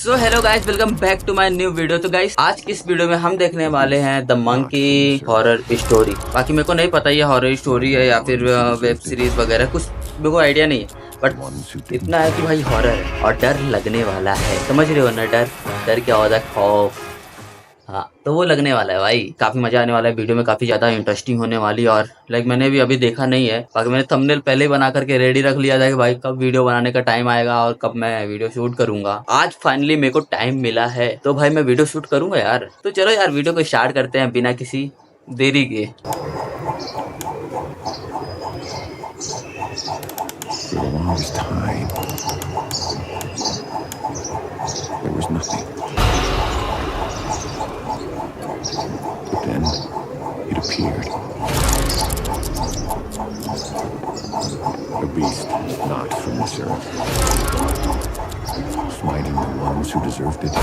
So hello guys, welcome back to my new video. तो guys आज की इस वीडियो में हम देखने वाले हैं द मंकी हॉरर स्टोरी। बाकी मेरे को नहीं पता ये हॉरर स्टोरी है या फिर वेब सीरीज वगैरह, कुछ मेरे को आइडिया नहीं है, बट इतना है कि भाई हॉरर है और डर लगने वाला है। समझ रहे हो ना? डर डर क्या होता है? खौफ। हाँ, तो वो लगने वाला है भाई। काफी मजा आने वाला है, वीडियो में काफी ज्यादा इंटरेस्टिंग होने वाली है। और मैंने भी अभी देखा नहीं है, बाकी मैंने थंबनेल पहले ही बना करके रेडी रख लिया था कि भाई कब वीडियो बनाने का टाइम आएगा और कब मैं वीडियो शूट करूंगा। आज फाइनली मेरे को टाइम मिला है तो भाई मैं वीडियो शूट करूंगा यार। तो चलो यार वीडियो को स्टार्ट करते हैं बिना किसी देरी के। Then it appeared. A beast not from this earth, smiting the ones who deserved it,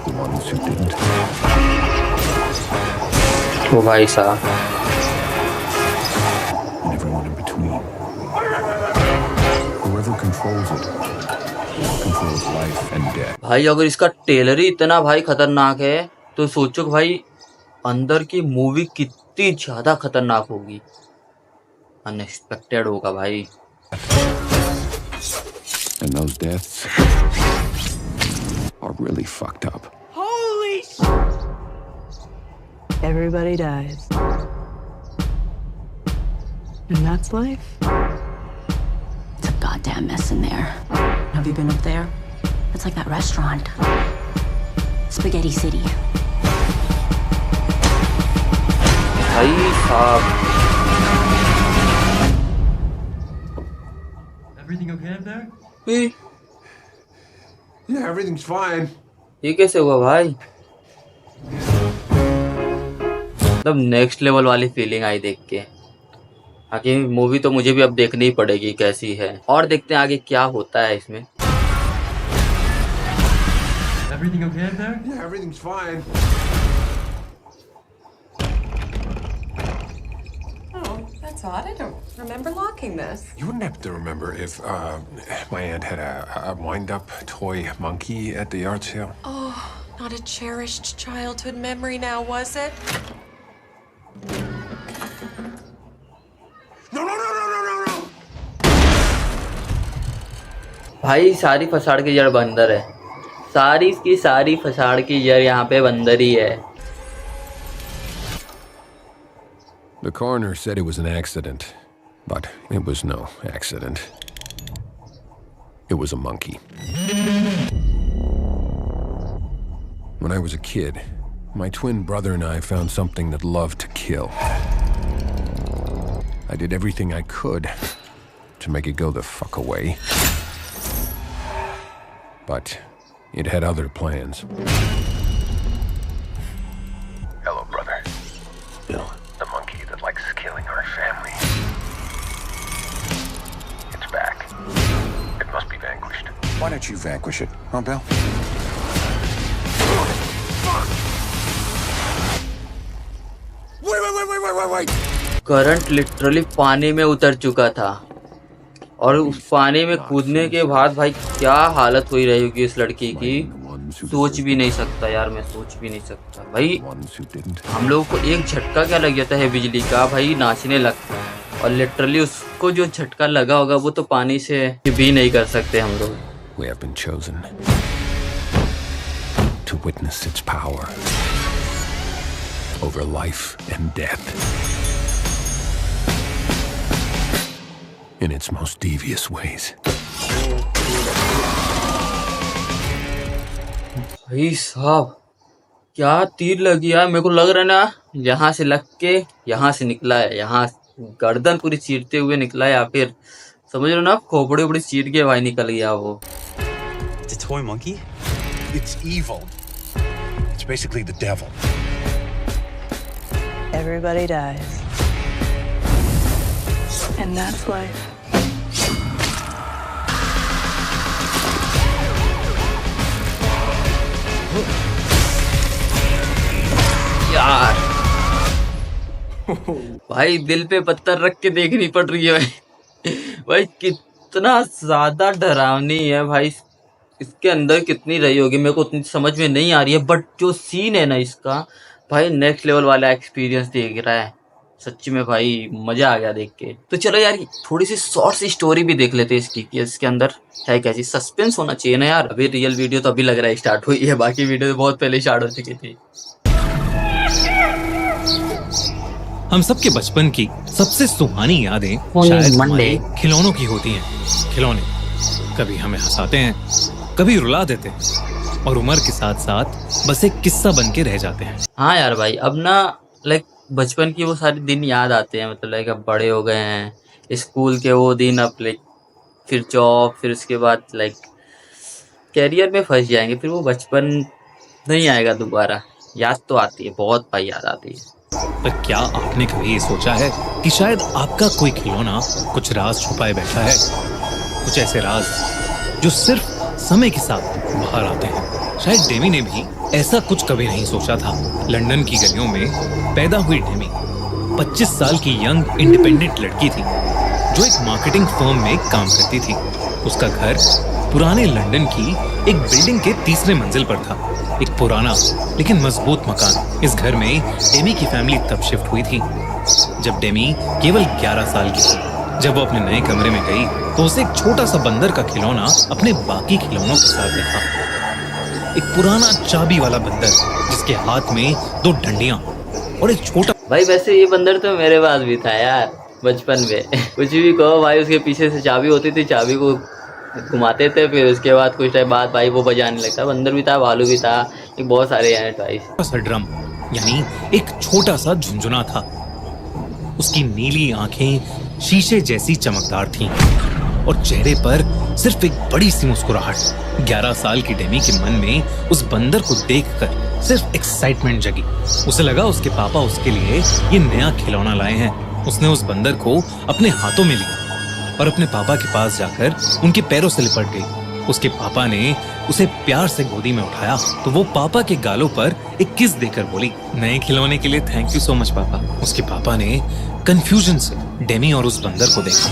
the ones who didn't. ओ भाई साहब, And everyone in between. Whoever controls it controls life and death. भाई अगर इसका टेलर ही इतना भाई खतरनाक है तो सोचो भाई अंदर की मूवी कितनी ज्यादा खतरनाक होगी। अनएक्सपेक्टेड होगा भाई। And those deaths are really fucked up. Holy Everybody dies. And that's life. It's a goddamn mess in there. Have you been up there? It's like that restaurant. Spaghetti City. भाई साहब, Everything okay up there? Yeah, everything's fine. ये कैसे हुआ भाई? मतलब next level वाली feeling आई देख के। आगे मूवी तो मुझे भी अब देखनी ही पड़ेगी कैसी है, और देखते हैं आगे क्या होता है इसमें। Everything okay up there? Yeah, everything's fine. Oh, that's odd. I don't remember locking this. You wouldn't happen to remember if my aunt had a wind-up toy monkey at the yard sale? Oh, not a cherished childhood memory now, was it? No, no, no, no, no, no, no! भाई सारी फसाड़ की जड़ बंदर है। सारी की सारी फसाड़ की जड़ यहाँ पे बंदर ही है। The coroner said it was an accident, but it was no accident. It was a monkey. When I was a kid, my twin brother and I found something that loved to kill. I did everything I could to make it go the fuck away. But it had other plans. Hello, brother. Bill. The monkey that likes killing our family. It's back. It must be vanquished. Why don't you vanquish it, huh, Bill? Wait. Current literally पानी में उतर चुका था और उस पानी में कूदने के बाद भाई क्या हालत हुई रही होगी इस लड़की की, सोच भी नहीं सकता यार। मैं सोच भी नहीं सकता भाई। हम लोगों को एक झटका क्या लग जाता है बिजली का, भाई नाचने लगता है। और लिटरली उसको जो झटका लगा होगा वो तो पानी से भी नहीं कर सकते हम लोग। We have been chosen to witness its power over life and death in its most devious ways. भाई साहब क्या तीर लगी यार। मेरे को लग रहा है ना यहाँ से लग के यहाँ से निकला है, यहाँ गर्दन पूरी चीरते हुए निकला है, या फिर समझ रहे हो ना खोपड़ी उपड़ी चीर के भाई निकल गया वो। The toy monkey? It's evil. It's basically the devil. Everybody dies. And that's life. यार भाई दिल पे पत्थर रख के देखनी पड़ रही है भाई। भाई कितना ज्यादा डरावनी है भाई। इसके अंदर कितनी रही होगी मेरे को उतनी समझ में नहीं आ रही है, बट जो सीन है ना इसका भाई नेक्स्ट लेवल वाला एक्सपीरियंस दे रहा है सच्ची में भाई, मजा आ गया देख के। तो चलो यार थोड़ी सी शॉर्ट सी स्टोरी भी देख लेते हैं इसकी कि इसके अंदर है क्या चीज, सस्पेंस होना चाहिए ना यार। अभी रियल वीडियो तो अभी लग रहा है स्टार्ट हुई है, बाकी वीडियो तो बहुत पहले स्टार्ट हो चुकी थी। हम सबके बचपन की सबसे सुहानी यादें शायद हमारे खिलौनों की होती हैं। खिलौने कभी हमें हंसाते हैं, कभी रुला देते हैं और उम्र के साथ साथ बस एक किस्सा बन के रह जाते हैं। हाँ यार भाई, अब ना लाइक बचपन की वो सारे दिन याद आते हैं, मतलब लाइक अब बड़े हो गए हैं, स्कूल के वो दिन, अब लाइक फिर जॉब, फिर उसके बाद लाइक कैरियर में फंस जाएंगे, फिर वो बचपन नहीं आएगा दोबारा। याद तो आती है, बहुत भाई याद आती है। पर क्या आपने कभी ये सोचा है कि शायद आपका कोई खिलौना कुछ राज छुपाए बैठा है? कुछ ऐसे राज जो सिर्फ समय के साथ बाहर आते हैं। शायद डेमी ने भी ऐसा कुछ कभी नहीं सोचा था। लंदन की गलियों में पैदा हुई डेमी 25 साल की यंग इंडिपेंडेंट लड़की थी जो एक मार्केटिंग फर्म में काम करती थी। उसका घर पुराने लंदन की एक बिल्डिंग के तीसरे मंजिल पर था। एक पुराना लेकिन मजबूत मकान। इस घर में डेमी की फैमिली तब शिफ्ट हुई थी जब डेमी केवल 11 साल की थी। जब वो अपने नए कमरे में गई तो उसे एक छोटा सा बंदर का खिलौना अपने बाकी खिलौनों के साथ देखा। एक पुराना चाबी वाला बंदर जिसके हाथ में 2 डंडियां और एक छोटा। भाई वैसे ये बंदर तो मेरे पास भी था यार बचपन में। कुछ भी कहो भाई, उसके पीछे से चाबी होती थी, चाबी को घुमाते थे, फिर उसके बाद कुछ टाइम बाद भाई वो बजाने लगता। बंदर भी था, भालू भी था, एक बहुत सारे हैं टॉयज। सा ड्रम यानी एक छोटा सा झुंझुना था। उसकी नीली आंखें शीशे जैसी चमकदार थीं और चेहरे पर सिर्फ एक बड़ी सी मुस्कुराहट। 11 साल की डेमी के मन में उस बंदर को देखकर सिर्फ एक्साइटमेंट जगी। उसे लगा उसके पापा उसके लिए ये नया खिलौना लाए हैं। उसने उस बंदर को अपने हाथों में लिया और अपने पापा के पास जाकर उनके पैरों से लिपट गई। उसके पापा ने उसे प्यार से गोदी में उठाया तो वो पापा के गालों पर एक किस देकर बोली, नए खिलौने के लिए थैंक यू सो मच पापा। उसके पापा ने कंफ्यूजन से डेमी और उस बंदर को देखा,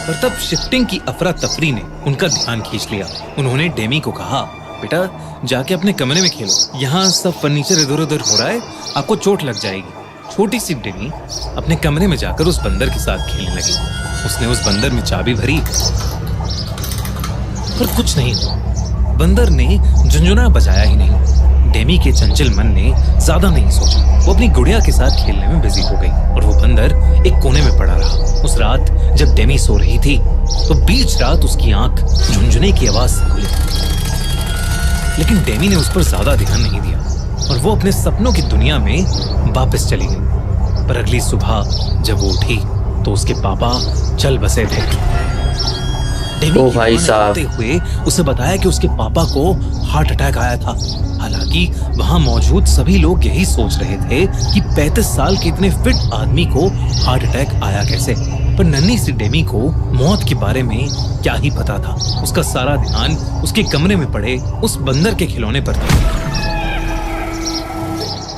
पर तब शिफ्टिंग की अफरा तफरी ने उनका ध्यान खींच लिया। उन्होंने डेमी को कहा, बेटा जाके अपने कमरे में खेलो, यहाँ सब फर्नीचर इधर उधर हो रहा है, आपको चोट लग जाएगी। छोटी सी डेमी अपने कमरे में जाकर उस बंदर के साथ खेलने लगी। उसने उस बंदर में चाबी भरी पर कुछ नहीं हुआ। बंदर ने झुंझुना बजाया ही नहीं। डेमी के चंचल मन ने ज्यादा नहीं सोचा। वो अपनी गुड़िया के साथ खेलने में बिजी हो गई और वो बंदर एक कोने में पड़ा रहा। उस रात जब डेमी सो रही थी तो बीच रात उसकी आंख झुंझुने की आवाज से खुली, लेकिन डेमी ने उस पर ज्यादा ध्यान नहीं दिया और वो अपने सपनों की दुनिया में वापस चली गई। पर अगली सुबह जब वो उठी तो उसके पापा चल बसे थे। डेमी ओ भाई साहब हुए उसे बताया कि उसके पापा को हार्ट अटैक आया था। हालांकि वहां मौजूद सभी लोग यही सोच रहे थे कि 35 साल के इतने फिट आदमी को हार्ट अटैक आया कैसे। पर नन्ही सी डेमी को मौत के बारे में क्या ही पता था। उसका सारा ध्यान उसके कमरे में पड़े उस बंदर के खिलौने पर था।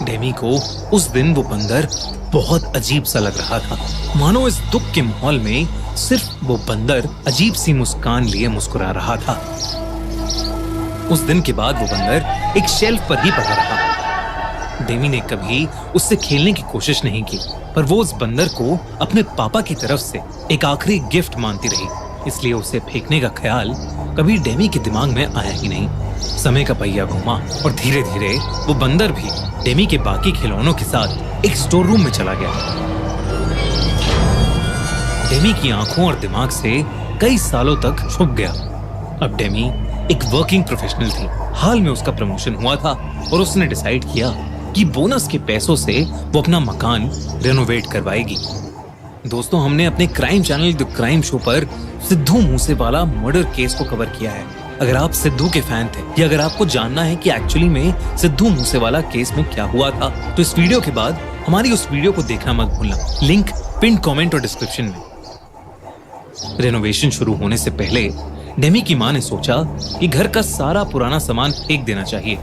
डेमी को उस दिन वो बंदर बहुत अजीब सा लग रहा था, मानो इस दुख के माहौल में सिर्फ वो बंदर अजीब सी मुस्कान लिए मुस्कुरा रहा था। उस दिन के बाद वो बंदर एक शेल्फ पर ही पड़ा रहा। डेमी ने कभी उससे खेलने की कोशिश नहीं की, पर वो उस बंदर को अपने पापा की तरफ से एक आखिरी गिफ्ट मानती रही, इसलिए उसे फेंकने का ख्याल कभी डेमी के दिमाग में आया ही नहीं। समय का पहिया घूमा और धीरे धीरे वो बंदर भी डेमी के बाकी खिलौनों के साथ एक स्टोर रूम में चला गया। डेमी की आंखों और दिमाग से कई सालों तक छुप गया। अब डेमी एक वर्किंग प्रोफेशनल थी। हाल में उसका प्रमोशन हुआ था और उसने डिसाइड किया कि बोनस के पैसों से वो अपना मकान रेनोवेट करवाएगी। दोस्तों, हमने अपने crime channel the crime show पर सिद्धू मूसेवाला मर्डर केस को कवर किया है। अगर आप सिद्धू के फैन थे या अगर आपको जानना है कि एक्चुअली में सिद्धू मूसेवाला केस में क्या हुआ था, तो इस वीडियो के बाद हमारी उस वीडियो को देखना मत भूलना। लिंक पिन कमेंट और डिस्क्रिप्शन में। रेनोवेशन शुरू होने से पहले डेमी की मां ने सोचा कि घर का सारा पुराना सामान फेंक देना चाहिए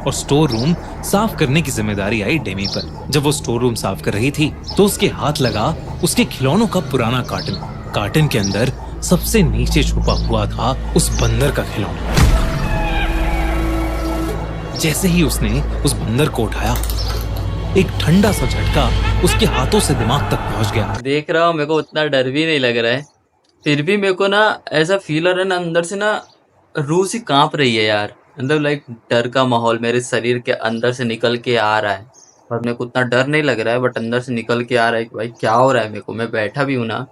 और स्टोर रूम साफ करने की जिम्मेदारी आई डेमी पर। जब वो स्टोर रूम साफ कर रही थी तो उसके हाथ लगा उसके खिलौनों का पुराना कार्टन के अंदर सबसे नीचे छुपा हुआ था उस बंदर का खिलौना। जैसे ही उसने उस बंदर को उठाया, एक ठंडा सा झटका उसके हाथों से दिमाग तक पहुंच गया। देख रहा हूँ, मेरे को उतना डर भी नहीं लग रहा है, फिर भी मेरे को ना ऐसा फील हो रहा है ना, अंदर से ना रूह सी कांप रही है यार। मतलब लाइक डर का माहौल मेरे शरीर के अंदर से निकल के आ रहा है, और मेरे को उतना डर नहीं लग रहा है, बट अंदर से निकल के आ रहा है कि भाई क्या हो रहा है मेरे को। मैं बैठा भी हूँ ना,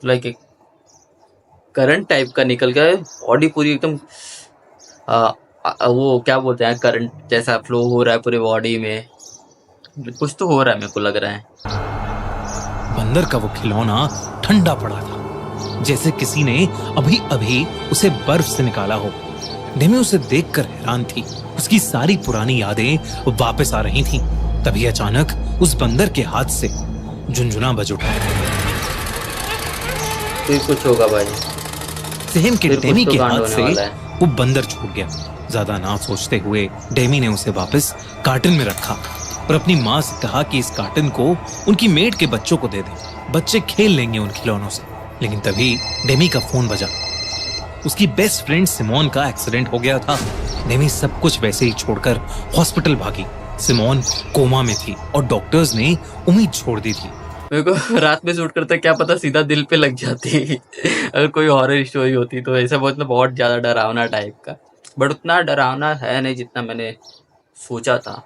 लाइक एक करंट टाइप का निकल गया है, बॉडी पूरी एकदम वो क्या बोलते हैं, करंट जैसा फ्लो हो रहा है पूरी बॉडी में। कुछ तो हो रहा है, मेरे को लग रहा है। बंदर का वो खिलौना ठंडा पड़ा था, जैसे किसी ने अभी अभी उसे बर्फ से निकाला हो। डेमी उसे देखकर हैरान थी। उसकी सारी पुरानी यादें वापस आ रही थीं। तभी अचानक उस बंदर के हाथ से झुनझुना बज उठा। फिर कुछ होगा भाई। सेहम के फिर कुछ डेमी तो के कांड हाथ होने से वाला है। वो बंदर छूट गया। ज्यादा ना सोचते हुए डेमी ने उसे वापस कार्टन में रखा और अपनी माँ से कहा कि इस कार्टन को उनकी मेड के बच्चों को दे दे, बच्चे खेल लेंगे उन खिलौनों से। लेकिन तभी डेमी का फोन बजा। उसकी बेस्ट फ्रेंड सिमोन का एक्सीडेंट हो गया था। डेमी सब कुछ वैसे ही छोड़कर हॉस्पिटल भागी। सिमोन कोमा में थी और डॉक्टर्स ने उम्मीद छोड़ दी थी। मेरे को रात में शूट करते क्या पता सीधा दिल पे लग जाती अगर कोई हॉरर स्टोरी होती तो। ऐसा बहुत ज़्यादा डरावना टाइप का, बट उतना डरावना है नहीं जितना मैंने सोचा था।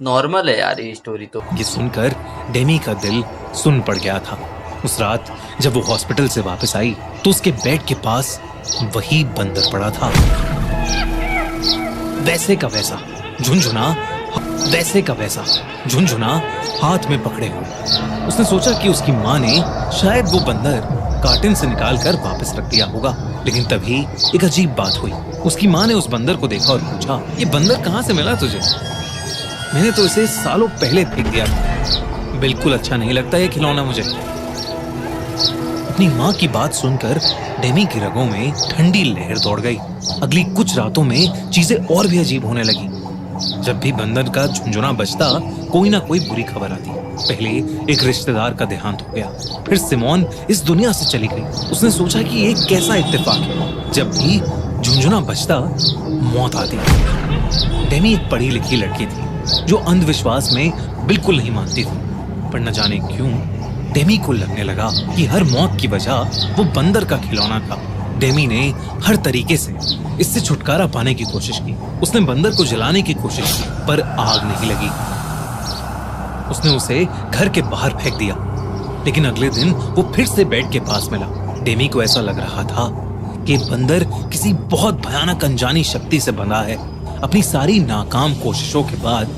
नॉर्मल है यार ये स्टोरी तो। ये सुनकर डेमी का दिल सुन पड़ गया था। उस रात जब वो हॉस्पिटल से वापस आई तो उसके बेड के पास वही बंदर पड़ा था, वैसे का वैसा झुनझुना, वैसे का वैसा झुनझुना हाथ में पकड़े हुए। उसने सोचा कि उसकी माँ ने शायद वो बंदर कार्टन से निकालकर वापस रख दिया होगा। लेकिन तभी एक अजीब बात हुई। उसकी माँ ने उस बंदर को देखा और पूछा, ये बंदर कहाँ से मिला तुझे? मैंने तो इसे सालों पहले फेंक दिया था। बिल्कुल अच्छा नहीं लगता ये खिलौना मुझे। अपनी माँ की बात सुनकर डेमी की रगों में ठंडी लहर दौड़ गई। अगली कुछ रातों में चीजें और भी अजीब होने लगी। जब भी बंदर का झुनझुना बजता, कोई ना कोई बुरी खबर आती। पहले एक रिश्तेदार का देहांत हो गया, फिर सिमोन इस दुनिया से चली गई। उसने सोचा कि ये कैसा इत्तेफाक है, जब भी झुनझुना बजता मौत आती। डेमी एक पढ़ी लिखी लड़की थी जो अंधविश्वास में बिल्कुल नहीं मानती थी, पर न जाने क्यों डेमी को लगने लगा कि हर मौत की वजह वो बंदर का खिलौना था। डेमी ने हर तरीके से इससे छुटकारा पाने की कोशिश की। उसने बंदर को जलाने की कोशिश की, पर आग नहीं लगी। उसने उसे घर के बाहर फेंक दिया। लेकिन अगले दिन वो फिर से बेड के पास मिला। डेमी को ऐसा लग रहा था कि बंदर किसी बहुत भयानक अनजानी शक्ति से बंधा है। अपनी सारी नाकाम कोशिशों के बाद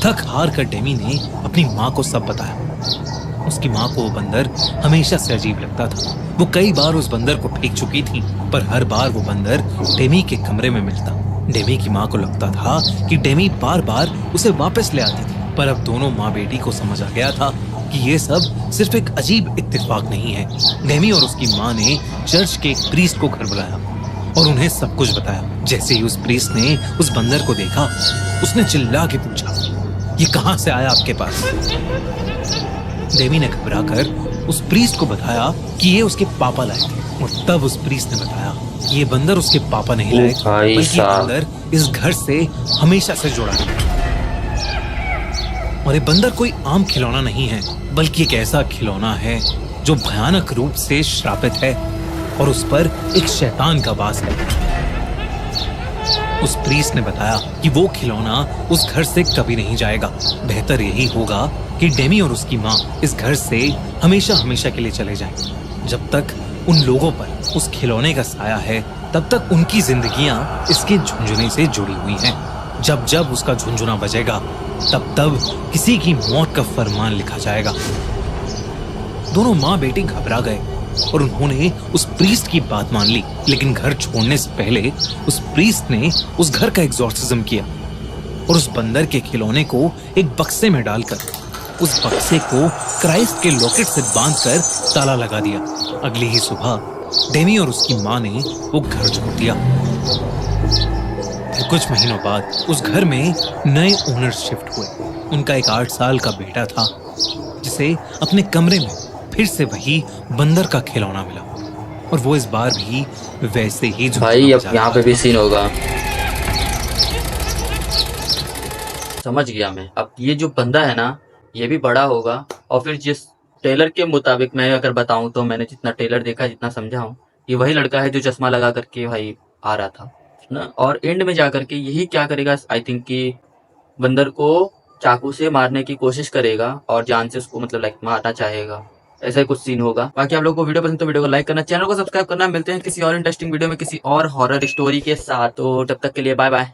थक हार कर डेमी ने अपनी माँ को सब बताया। उसकी माँ को वो बंदर हमेशा से अजीब लगता था। वो कई बार उस बंदर को फेंक चुकी थी, पर हर बार वो बंदर डेमी के कमरे में मिलता। डेमी की माँ को लगता था कि डेमी बार बार उसे वापस ले आती थी, पर अब दोनों माँ बेटी को समझ आ गया था कि ये सब सिर्फ एक अजीब इत्तेफाक नहीं है। डेमी और उसकी माँ ने चर्च के एक प्रीस्ट को घर बुलाया और उन्हें सब कुछ बताया। जैसे ही उस प्रीस्ट ने उस बंदर को देखा, उसने चिल्ला के पूछा, ये कहाँ से आया आपके पास? डेमी ने घबराकर उस प्रीस्ट को बताया कि ये उसके पापा लाए थे। और तब उस प्रीस्ट ने बताया कि ये बंदर उसके पापा नहीं लाए, बल्कि बंदर इस घर से हमेशा से जुड़ा है। और ये बंदर कोई आम खिलौना नहीं है, बल्कि एक ऐसा खिलौना है जो भयानक रूप से श्रापित है और उस पर एक शैतान का वास है। उस प्रीस्ट ने बताया कि वो खिलौना उस घर से कभी नहीं जाएगा। बेहतर यही होगा कि डेमी और उसकी माँ इस घर से हमेशा हमेशा के लिए चले जाएं। जब तक उन लोगों पर उस खिलौने का साया है, तब तक उनकी जिंदगियां इसके झुनझुने से जुड़ी हुई हैं। जब जब उसका झुनझुना बजेगा, तब तब किसी की मौत का फरमान लिखा जाएगा। दोनों माँ बेटी घबरा गए और उन्होंने उस प्रीस्ट की बात मान ली। लेकिन घर छोड़ने से पहले उस प्रीस्ट ने उस घर का एग्जॉर्सिज्म किया और उस बंदर के खिलौने को एक बक्से में डालकर उस बक्से को क्राइस्ट के लॉकेट से बांधकर ताला लगा दिया। अगली ही सुबह डेमी और उसकी माँ ने वो घर छोड़ दिया। फिर कुछ महीनों बाद उस घर में नए ओनर शिफ्ट हुए। उनका एक 8 साल का बेटा था जिसे अपने कमरे में फिर से वही बंदर का खिलौना मिला। और वो इस बार भी वैसे ही भाई अब झुंझुना यहाँ पे बजा भी रहा सीन होगा। समझ गया मैं। अब ये जो बंदा है ना, ये भी बड़ा होगा, और फिर जिस टेलर के मुताबिक मैं अगर बताऊं तो मैंने जितना टेलर देखा, जितना समझा हूं, ये वही लड़का है जो चश्मा लगा करके भाई आ रहा था ना। और एंड में जा करके यही क्या करेगा, आई थिंक कि बंदर को चाकू से मारने की कोशिश करेगा और जान से उसको मतलब लाइक मारना चाहेगा। ऐसा ही कुछ सीन होगा। बाकी आप लोगों को वीडियो पसंद तो वीडियो को लाइक करना, चैनल को सब्सक्राइब करना। मिलते हैं किसी और इंटरेस्टिंग वीडियो में किसी और हॉरर स्टोरी के साथ। तो तब तक के लिए बाय बाय।